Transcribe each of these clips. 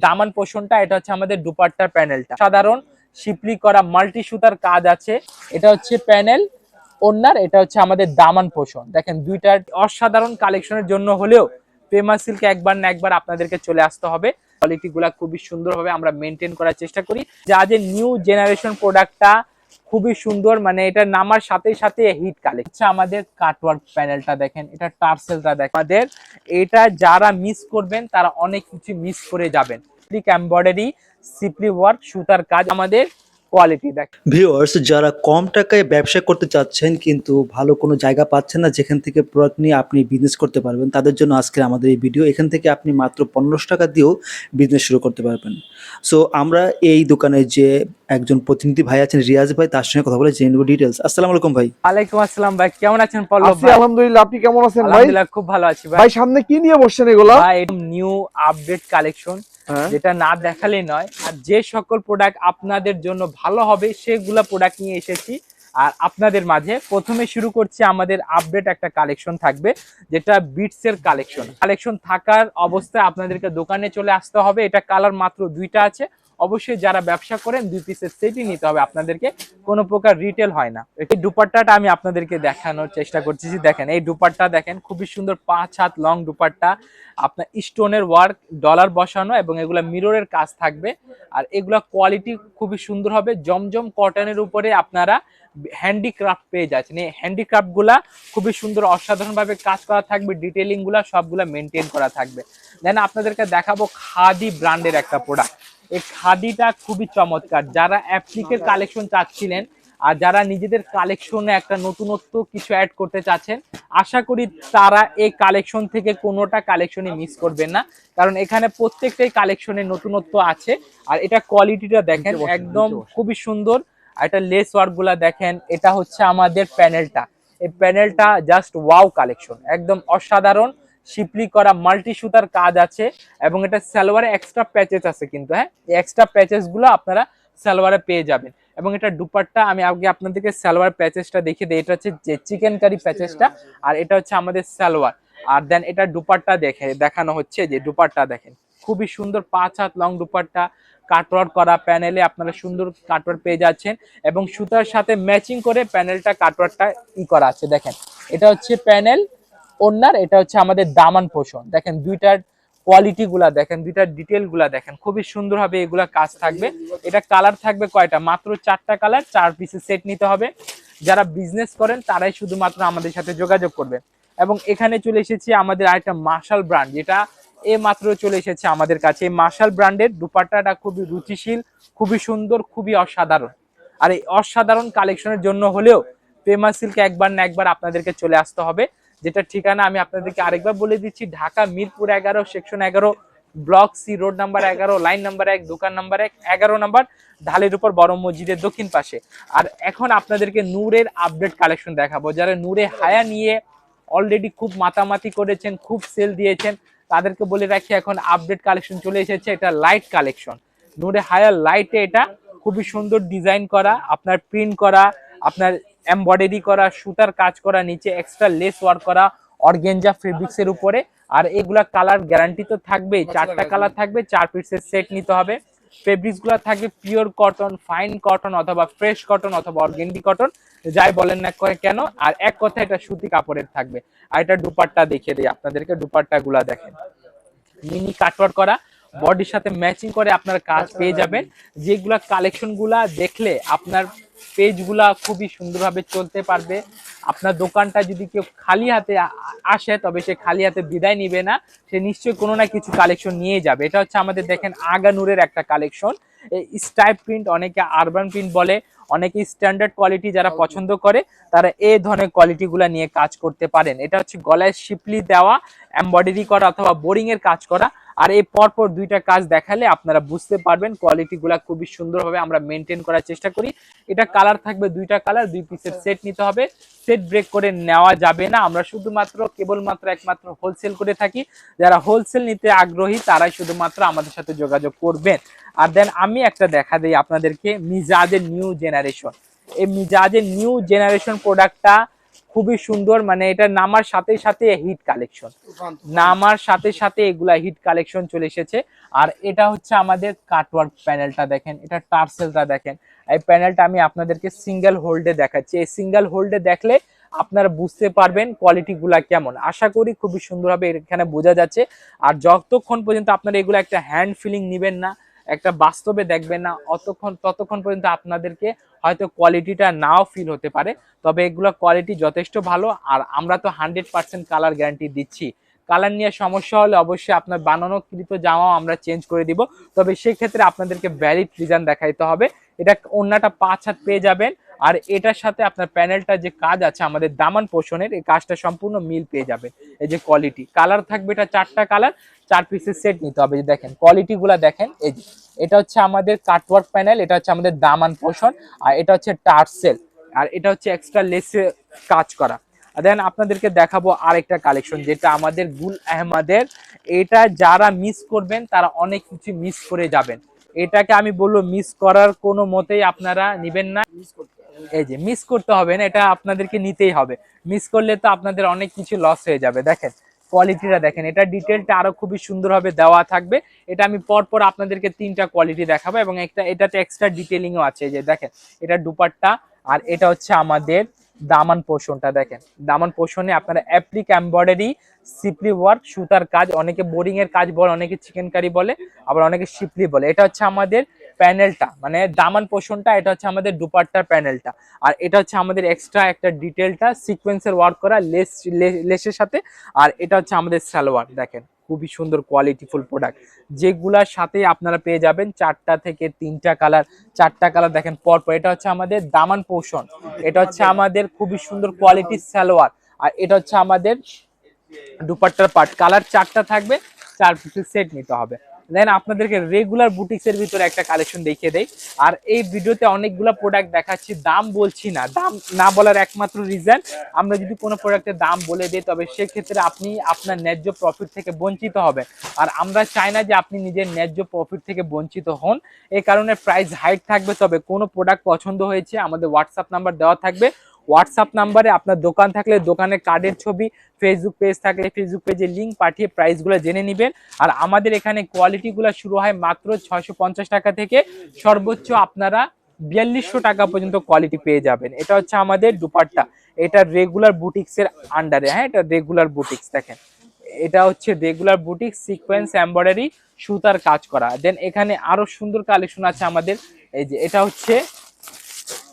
দামান পোষণটা এটা হচ্ছে আমাদের দুপাট্টার প্যানেলটা সাধারণ শিপলি করা মাল্টি সুতার কাজ আছে। এটা হচ্ছে প্যানেল ওড়নার, এটা হচ্ছে আমাদের দামান পোষণ। দেখেন দুইটার অসাধারণ কালেকশনের জন্য হলেও ফেমাস সিল্কে একবার না একবার আপনাদেরকে চলে আসতে হবে। কোয়ালিটি গুলা খুবই সুন্দরভাবে আমরা মেনটেন করার চেষ্টা করি। যা যে নিউ জেনারেশন প্রোডাক্টটা খুবই সুন্দর, মানে এটা নামার সাথে সাথে হিট কালেকশন। আমাদের কাটওয়ার্ক প্যানেলটা দেখেন, এটা টার্সেলটা দেখেন। আমাদের এটা যারা মিস করবেন তারা অনেক কিছু মিস করে যাবেন। এমব্রয়ডারি সিপলি ওয়ার্ক সুতার কাজ, আমাদের কোয়ালিটি দেখেন। ভিউয়ার্স, যারা কম টাকায় ব্যবসা করতে চাচ্ছেন কিন্তু ভালো কোনো জায়গা পাচ্ছেন না যেখান থেকে প্রোডাক্ট নিয়ে আপনি বিজনেস করতে পারবেন, তাদের জন্য আজকের আমাদের এই ভিডিও। এখান থেকে আপনি মাত্র 1500 টাকা দিয়েও বিজনেস শুরু করতে পারবেন। সো আমরা এই দোকানে যে একজন প্রতিনিধি ভাই আছেন রিয়াজ ভাই, তার সঙ্গে কথা বলে জেনে নেব ডিটেলস। আসসালামু আলাইকুম ভাই। ওয়ালাইকুম আসসালাম ভাই, কেমন আছেন পল্লব আছি ভাই? আলহামদুলিল্লাহ, আপনি কেমন আছেন ভাই? আলহামদুলিল্লাহ খুব ভালো আছি ভাই। ভাই সামনে কি নিয়ে বসছেন এগুলা? ভাই নিউ আপডেট কালেকশন, যেটা না দেখালেই নয়। আর যে সকল প্রোডাক্ট আপনাদের জন্য ভালো হবে সেগুলা প্রোডাক্ট নিয়ে এসেছি আর আপনাদের মাঝে। প্রথমে শুরু করছি, আমাদের আপডেট একটা কালেকশন থাকবে যেটা বিটস এর কালেকশন থাকার অবস্থায় আপনাদেরকে দোকানে চলে আসতে হবে। এটা কালার মাত্র দুইটা আছে। অবশ্যই যারা ব্যবসা করেন 2 পিসের সেটই নিতে হবে আপনাদেরকে, কোনো প্রকার রিটেল হয় না। এই দুপাট্টাটা আমি আপনাদেরকে দেখানোর চেষ্টা করতেছি। দেখেন এই দুপাট্টা দেখেন, খুবই সুন্দর 5 হাত লং দুপাট্টা, আপনার স্টোনের ওয়ার্ক, ডলার বসানো এবং এগুলা মিররের কাজ থাকবে। আর এগুলা কোয়ালিটি খুবই সুন্দর হবে। জমজম কটনের উপরে আপনারা হ্যান্ডিক্রাফট পেয়ে যাচ্ছেন। এই হ্যান্ডিক্রাফট গুলা খুবই সুন্দর অসাধারণ ভাবে কাজ করা থাকবে। ডিটেইলিং গুলা সবগুলা মেনটেন করা থাকবে। দেন আপনাদেরকে দেখাবো খাদি ব্র্যান্ডের একটা প্রোডাক্ট। এই খাদিটা খুবই চমৎকার। যারা অ্যাপ্লিকের কালেকশন চাচ্ছিলেন আর যারা নিজেদের কালেকশনে একটা নতুনত্ব কিছু অ্যাড করতে চাচ্ছেন, আশা করি তারা এই কালেকশন থেকে কোনোটা কালেকশনই মিস করবেন না, কারণ এখানে প্রত্যেকটাই কালেকশনে নতুনত্ব আছে। আর এটা কোয়ালিটিটা দেখেন একদম খুবই সুন্দর। আর এটা লেস ওয়ার্ক গুলা দেখেন, এটা হচ্ছে আমাদের প্যানেলটা। এই প্যানেলটা জাস্ট ওয়াও কালেকশন, একদম অসাধারণ শিপলি করা মাল্টি সুতার কাজ আছে এবং এটা সালোয়ারে এক্সট্রা প্যাচেস আছে কিন্তু। হ্যাঁ, এই এক্সট্রা প্যাচেস গুলো আপনারা সালোয়ারে পেয়ে যাবেন। এবং এটা দুপাট্টা আমি আগে আপনাদেরকে সালোয়ার প্যাচেসটা দেখিয়ে দিই। এটা হচ্ছে যে চিকেন কারি প্যাচেসটা, আর এটা হচ্ছে আমাদের সালোয়ার। আর দেন এটা দুপাট্টা দেখানো হচ্ছে, যে দুপাট্টা দেখেন খুবই সুন্দর 5 হাত লং দুপাট্টা, কাটওয়ার্ক করা প্যানেলে আপনারা সুন্দর কাটওয়ার্ক পেয়ে যাচ্ছেন এবং সুতার সাথে ম্যাচিং করে প্যানেলটা কাটওয়ার্কটা করা আছে। দেখেন এটা হচ্ছে প্যানেল ওড়নার, এটা হচ্ছে আমাদের দামান পোষণ। দেখেন দুইটার কোয়ালিটি গুলা দেখেন, দুইটার ডিটেল গুলা দেখেন, খুবই সুন্দর হবে এগুলা কাজ থাকবে। এটা কালার থাকবে কয়টা? মাত্র 4টা কালার, 4 পিসের সেট নিতে হবে। যারা বিজনেস করেন তারাই শুধুমাত্র আমাদের সাথে যোগাযোগ করবে। এবং এখানে চলে এসেছি আমাদের আরেকটা মার্শাল ব্র্যান্ড, যেটা এই মাত্র চলে এসেছে আমাদের কাছে। এই মার্শাল ব্র্যান্ডের দুপাট্টাটা খুবই রুচিশীল, খুবই সুন্দর, খুবই অসাধারণ। আর এই অসাধারণ কালেকশনের জন্য হলেও ফেমাস সিল্কে একবার না একবার আপনাদেরকে চলে আসতে হবে। যেটা ঠিকানা আমি আপনাদেরকে আরেকবার বলে দিচ্ছি, Dhaka Mirpur 11 section 11 block C road number 11 line number 1 দোকান নাম্বার 1 11 নাম্বার ঢালের উপর বড় মসজিদের দক্ষিণ পাশে। আর এখন আপনাদেরকে নূরের আপডেট কালেকশন দেখাবো। যারা নূরে হায়া নিয়ে অলরেডি খুব মাতামাতি করেছেন, খুব সেল দিয়েছেন, তাদেরকে বলে রাখি এখন আপডেট কালেকশন চলে এসেছে। এটা লাইট কালেকশন, নূরে হায়া লাইটে, এটা খুবই সুন্দর ডিজাইন করা, আপনার প্রিন্ট করা, আপনার এমব্রয়ডারি করা, সুতার কাজ করা, নিচে এক্সট্রা লেস ওয়ার্ক করা অর্গানজা ফেব্রিক্স এর উপরে। আর এগুলা কালার গ্যারান্টি তো থাকবেই, 4টা কালার থাকবে, 4 পিসের সেট নিতে হবে। ফেব্রিক্স গুলা থাকবে পিওর কটন, ফাইন কটন অথবা ফ্রেশ কটন অথবা অর্গানডি কটন, যাই বলেন না কেন। আর এক কথা এটা সুতি কাপড়ের থাকবে। আর এটা দুপাট্টা দেখিয়ে দিই আপনাদেরকে, দুপাট্টা গুলা দেখেন মিনি কাটওয়ার্ক করা, বডির সাথে ম্যাচিং করে আপনারা কাজ পেয়ে যাবেন। যেগুলা কালেকশন গুলা দেখলে আপনার পেজ গুলা খুবই সুন্দরভাবে চলতে পারবে। আপনার দোকানটা যদি কেউ খালি হাতে আসে তবে সে খালি হাতে বিদায় নিবে না, সে নিশ্চয়ই কোনো না কিছু কালেকশন নিয়ে যাবে। এটা হচ্ছে আমাদের দেখেন আগানুরের একটা কালেকশন। এই স্টাইপ প্রিন্ট, অনেকে আরবান প্রিন্ট বলে, অনেকে স্ট্যান্ডার্ড কোয়ালিটি যারা পছন্দ করে তারা এই ধরনের কোয়ালিটি গুলা নিয়ে কাজ করতে পারেন। এটা হচ্ছে গলায় শিপলি দেওয়া, এমব্রয়ডারি করা অথবা বোরিং এর কাজ করা। আর এই পরপর দুইটা কাজ দেখালে আপনারা বুঝতে পারবেন কোয়ালিটি গুলা খুবই সুন্দরভাবে আমরা মেনটেন করার চেষ্টা করি। এটা কালার থাকবে 2টা কালার, 2 পিসের সেট নিতে হবে। সেট ব্রেক করে নেওয়া যাবে না, আমরা শুধুমাত্র কেবলমাত্র একমাত্র হোলসেল করে থাকি। যারা হোলসেল নিতে আগ্রহী তারাই শুধুমাত্র আমাদের সাথে যোগাযোগ করবেন। আর দেন আমি একটা দেখা দিই আপনাদেরকে, মিজাজের নিউ জেনারেশন। এই মিজাজের নিউ জেনারেশন প্রোডাক্টটা খুবই সুন্দর, মানে এটা নামার সাথে সাথে হিট কালেকশন, নামার সাথে সাথে এগুলা হিট কালেকশন চলে এসেছে। আর এটা হচ্ছে আমাদের কাটওয়ার্ক প্যানেলটা দেখেন, এটা টার্সেলটা দেখেন। এই প্যানেলটা আমি আপনাদেরকে সিঙ্গেল হোল্ডে দেখাচ্ছি, এই সিঙ্গেল হোল্ডে দেখলে আপনারা বুঝতে পারবেন কোয়ালিটি গুলা কেমন। আশা করি খুবই সুন্দরভাবে এখানে বোঝা যাচ্ছে। আর যতক্ষণ পর্যন্ত আপনারা এগুলো একটা হ্যান্ড ফিলিং নিবেন না, একটা বাস্তবে দেখবেন না, ততক্ষণ পর্যন্ত আপনাদেরকে হয়তো কোয়ালিটিটা নাও ফিল হতে পারে। তবে এগুলো কোয়ালিটি যথেষ্ট ভালো। আর আমরা তো 100% কালার গ্যারান্টি দিচ্ছি। কালার নিয়ে সমস্যা হলে অবশ্যই আপনার বানানোকৃত জামাও আমরা চেঞ্জ করে দিব, তবে সেই ক্ষেত্রে আপনাদেরকে ভ্যালিড রিজন দেখাইতে হবে। এটা ওন্নাটা 5 হাত পেয়ে যাবেন। আর এটার সাথে আপনার প্যানেলটা যে কাজ আছে আমাদের দামান পোষণের, এই কাজটা সম্পূর্ণ মিল পেয়ে যাবেন। এই যে কোয়ালিটি, কালার থাকবে এটা 4টা কালার, 4 পিসের সেট নিতে হবে। যে দেখেন কোয়ালিটি গুলা দেখেন, এই যে এটা হচ্ছে আমাদের কাটওয়ার্ক প্যানেল, এটা হচ্ছে আমাদের দামান পোষণ, আর এটা হচ্ছে টার্সেল, আর এটা হচ্ছে এক্সট্রা লেসে কাজ করা। দেন আপনাদেরকে দেখাবো আরেকটা কালেকশন, যেটা আমাদের গুল আহমদের। এটা যারা মিস করবেন তারা অনেক কিছু মিস করে যাবেন। এটাকে আমি বলবো মিস করার কোনো মতেই আপনারা নিবেন না। এই যে মিস করতে হবে না, এটা আপনাদেরকে নিতেই হবে। মিস করলে তো আপনাদের অনেক কিছু লস হয়ে যাবে। দেখেন কোয়ালিটিটা দেখেন, এটা ডিটেলটা আরো খুবই সুন্দরভাবে দেওয়া থাকবে। এটা আমি পরপর আপনাদেরকে 3টা কোয়ালিটি দেখাবো, এবং এটাতে এক্সট্রা ডিটেলিংও আছে। যে দেখেন এটা দুপাট্টা, আর এটা হচ্ছে আমাদের দামান পোষণটা। দেখেন দামান পোষণে আপনারা অ্যাপ্লিক এমব্রয়ডারি, সিপলি ওয়ার্ক, সুতার কাজ, অনেকে বোরিং এর কাজ বলে, অনেকে চিকেন কারি বলে, আবার অনেকে শিপলি বলে। এটা হচ্ছে আমাদের প্যানেলটা, মানে দামান পোষণটা, এটা হচ্ছে আমাদের দুপাট্টার প্যানেলটা। আর এটা হচ্ছে আমাদের এক্সট্রা একটা ডিটেলটা সিকোয়েন্সের ওয়ার্ক করা লেসের সাথে। আর এটা হচ্ছে আমাদের সালোয়ার। দেখেন খুবই সুন্দর কোয়ালিটিফুল প্রোডাক্ট, যেগুলার সাথে আপনারা পেয়ে যাবেন 4টা থেকে 3টা কালার, 4টা কালার দেখেন পরপর। এটা হচ্ছে আমাদের দামান পোষণ, এটা হচ্ছে আমাদের খুবই সুন্দর কোয়ালিটির সালোয়ার, আর এটা হচ্ছে আমাদের দুপাট্টার পার্ট। কালার 4টা থাকবে, 4 পিসের সেট নিতে হবে। দেন আপনাদেরকে রেগুলার বুটিক্সের ভিতরে একটা কালেকশন দেখিয়ে দেই। আর এই ভিডিওতে অনেকগুলো প্রোডাক্ট দেখাচ্ছি, দাম বলছি না। দাম না বলার একমাত্র রিজন, আমরা যদি কোনো প্রোডাক্টের দাম বলে দিই তবে সেক্ষেত্রে আপনি আপনার ন্যায্য প্রফিট থেকে বঞ্চিত হবেন। আর আমরা চাই না যে আপনি নিজের ন্যায্য প্রফিট থেকে বঞ্চিত হন। এই কারণে প্রাইস হাইট থাকবে। তবে কোনো প্রোডাক্ট পছন্দ হয়েছে আমাদের হোয়াটসঅ্যাপ নাম্বার দেওয়া থাকবে, হোয়াটসঅ্যাপ নাম্বারে আপনার দোকান থাকলে দোকানের কার্ডের ছবি, ফেসবুক পেজ থাকলে ফেসবুক পেজের লিঙ্ক পাঠিয়ে প্রাইসগুলো জেনে নেবেন। আর আমাদের এখানে কোয়ালিটিগুলো শুরু হয় মাত্র 650 টাকা থেকে, সর্বোচ্চ আপনারা 4200 টাকা পর্যন্ত কোয়ালিটি পেয়ে যাবেন। এটা হচ্ছে আমাদের দুপাট্টা, এটা রেগুলার বুটিক্সের আন্ডারে। হ্যাঁ, এটা রেগুলার বুটিক্স। দেখেন এটা হচ্ছে রেগুলার বুটিক্স, সিকোয়েন্স এমব্রয়ডারি, সুতার কাজ করা। দেন এখানে আরো সুন্দর কালেকশন আছে আমাদের। এই যে এটা হচ্ছে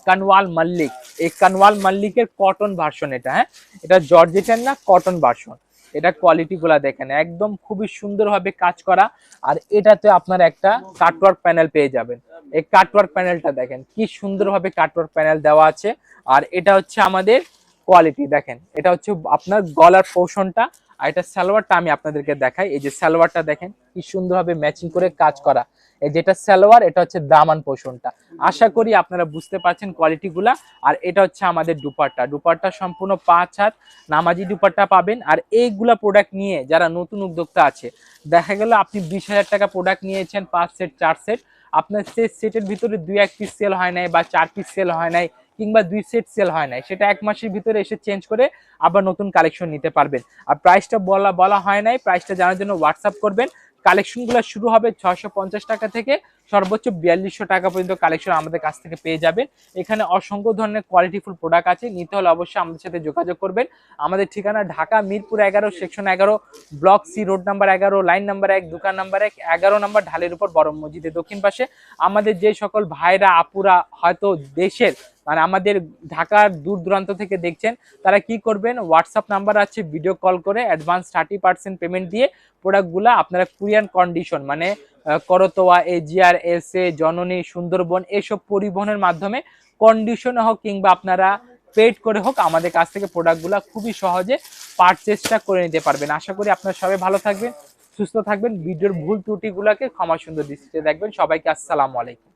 কানওয়াল মল্লিক, এই কানওয়াল মল্লিকের কটন ভার্সন এটা। হ্যাঁ, এটা জর্জেটের না, কটন ভার্সন। এটা কোয়ালিটি গুলা দেখেন একদম খুবই সুন্দরভাবে কাজ করা। আর এটাতে আপনার একটা কাটওয়ার্ক প্যানেল পেয়ে যাবেন। এই কাটওয়ার্ক প্যানেলটা দেখেন কি সুন্দরভাবে কাটওয়ার্ক প্যানেল দেওয়া আছে। আর এটা হচ্ছে আমাদের কোয়ালিটি। দেখেন এটা হচ্ছে আপনার গলার পোর্শনটা, আর এটা সালোয়ারটা আমি আপনাদেরকে দেখাই। এই যে সালোয়ারটা দেখেন কি সুন্দরভাবে ম্যাচিং করে কাজ করা। এই যেটা সালোয়ার, এটা হচ্ছে দামান পোষণটা। আশা করি আপনারা বুঝতে পারছেন কোয়ালিটিগুলা। আর এটা হচ্ছে আমাদের দুপাট্টা, দুপাট্টা সম্পূর্ণ 5 হাত নামাজি দুপাট্টা পাবেন। আর এইগুলা প্রোডাক্ট নিয়ে যারা নতুন উদ্যোক্তা আছে, দেখা গেল আপনি 20,000 টাকা প্রোডাক্ট নিয়েছেন 5 সেট 4 সেট, আপনার সেটের ভিতরে 2-1 পিস সেল হয় নাই, বা 4 পিস সেল হয় নাই, কিংবা 2 সেট সেল হয় নাই, সেটা 1 মাসের ভিতরে এসে চেঞ্জ করে আবার নতুন কালেকশন নিতে পারবেন। আর প্রাইসটা বলা হয় নাই, প্রাইসটা জানার জন্য হোয়াটসঅ্যাপ করবেন। কালেকশনগুলো শুরু হবে 650 টাকা থেকে, সর্বোচ্চ 4200 টাকা পর্যন্ত কালেকশন আমাদের কাছ থেকে পেয়ে যাবেন। এখানে অসংখ্য ধরনের কোয়ালিটিফুল প্রোডাক্ট আছে, নিতে হলে অবশ্যই আমাদের সাথে যোগাযোগ করবেন। আমাদের ঠিকানা Dhaka Mirpur 11, section 11, block C, road number 11, line number 1, দোকান নাম্বার 1, 11 নাম্বার ঢালের উপর, বড় মসজিদের দক্ষিণ পাশে। আমাদের যে সকল ভাইরা আপুরা হয়তো দেশের, মানে আমাদের ঢাকার দূর দূরান্ত থেকে দেখছেন, তারা কি করবেন, হোয়াটসঅ্যাপ নাম্বার আছে, ভিডিও কল করে অ্যাডভান্স 30% পেমেন্ট দিয়ে প্রোডাক্টগুলো আপনারা কুরিয়ার কন্ডিশন, মানে করতোয়া, এজিআর, এসএ, জননী, সুন্দরবন, এসব পরিবহনের মাধ্যমে কন্ডিশনে হোক কিংবা আপনারা পেড করে হোক আমাদের কাছ থেকে প্রোডাক্টগুলো খুবই সহজে পারচেসটা করে নিতে পারবেন। আশা করি আপনারা সবাই ভালো থাকবেন, সুস্থ থাকবেন। ভিডিওর ভুল ত্রুটিগুলোকে ক্ষমা সুন্দর দৃষ্টিতে দেখবেন। সবাইকে আসসালামু আলাইকুম।